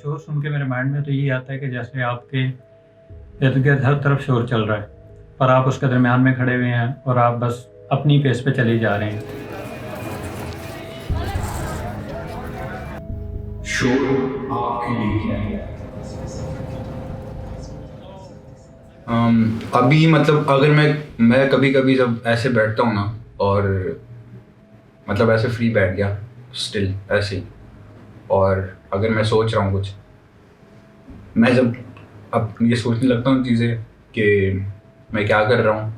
शोर सुन के मेरे माइंड में तो यही आता है कि जैसे आपके इर्द-गिर्द हर तरफ शोर चल रहा है, पर आप उसके दरमियान में खड़े हुए हैं और आप बस अपनी पेस पे चले जा रहे हैं। शोर आपके लिए क्या है? अभी मतलब अगर मैं कभी कभी जब ऐसे बैठता हूँ ना, और मतलब ऐसे फ्री बैठ गया स्टिल ऐसे ही, और अगर मैं सोच रहा हूँ कुछ, मैं जब अब ये सोचने लगता हूँ चीज़ें कि मैं क्या कर रहा हूँ,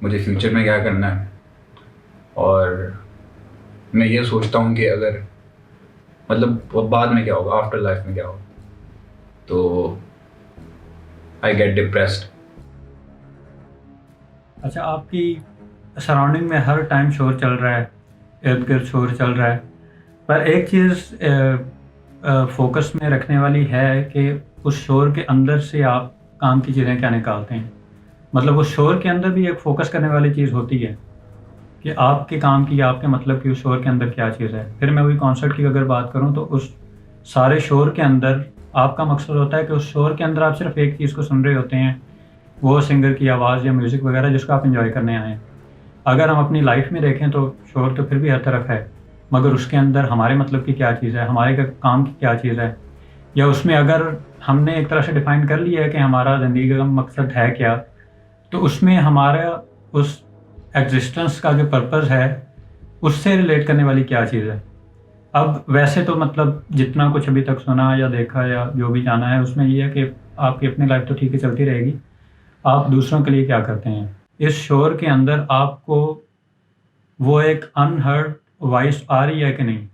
मुझे फ्यूचर में क्या करना है, और मैं ये सोचता हूँ कि अगर मतलब बाद में क्या होगा, आफ्टर लाइफ में क्या होगा, तो आई गेट डिप्रेस्ड। अच्छा, आपकी सराउंडिंग में हर टाइम शोर चल रहा है, इर्द-गिर्द शोर चल रहा है, पर एक चीज़ फ़ोकस में रखने वाली है कि उस शोर के अंदर से आप काम की चीज़ें क्या निकालते हैं। मतलब उस शोर के अंदर भी एक फ़ोकस करने वाली चीज़ होती है कि आपके काम की या आपके मतलब की उस शोर के अंदर क्या चीज़ है। फिर मैं वही कॉन्सर्ट की अगर बात करूँ तो उस सारे शोर के अंदर आपका मकसद होता है कि उस शोर के अंदर आप सिर्फ़ एक चीज़ को सुन रहे होते हैं, वो सिंगर की आवाज़ या म्यूज़िक वगैरह जिसको आप एन्जॉय करने आए हैं। अगर हम अपनी लाइफ में देखें तो शोर तो फिर भी हर तरफ है, मगर उसके अंदर हमारे मतलब की क्या चीज़ है, हमारे काम की क्या चीज़ है, या उसमें अगर हमने एक तरह से डिफ़ाइन कर लिया है कि हमारा ज़िंदगी का मकसद है क्या, तो उसमें हमारा उस एग्ज़िस्टेंस का जो पर्पज़ है, उससे रिलेट करने वाली क्या चीज़ है। अब वैसे तो मतलब जितना कुछ अभी तक सुना या देखा या जो भी जाना है, उसमें ये है कि आपकी अपनी लाइफ तो ठीक है चलती रहेगी, आप दूसरों के लिए क्या करते हैं। इस शोर के अंदर आपको वो एक अनहर्ड वॉइस आ रही है कि नहीं?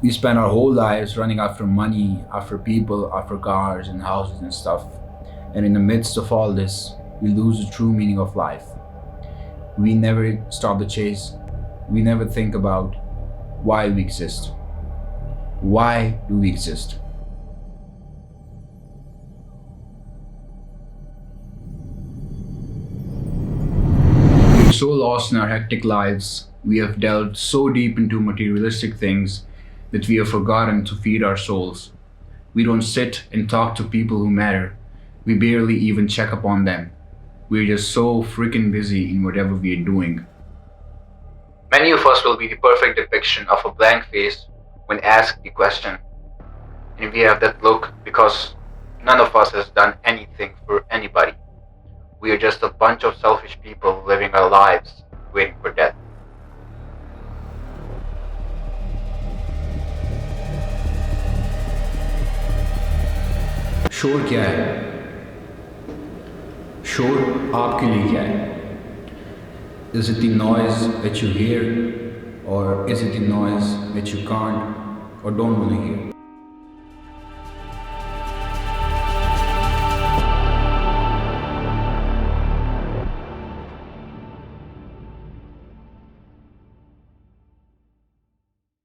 We spend our whole lives running after money, after people, after cars and houses and stuff. And in the midst of all this, we lose the true meaning of life. We never stop the chase. We never think about why we exist. Why do we exist? We're so lost in our hectic lives. We have delved so deep into materialistic things that we have forgotten to feed our souls. We don't sit and talk to people who matter. We barely even check upon them. We're just so freaking busy in whatever we are doing. Many of us will be the perfect depiction of a blank face when asked the question. And we have that look because none of us has done anything for anybody. We are just a bunch of selfish people living our lives, waiting for death. शोर क्या है? शोर आपके लिए क्या है? Is it the noise that you hear, or is it the noise that you can't or don't want to hear?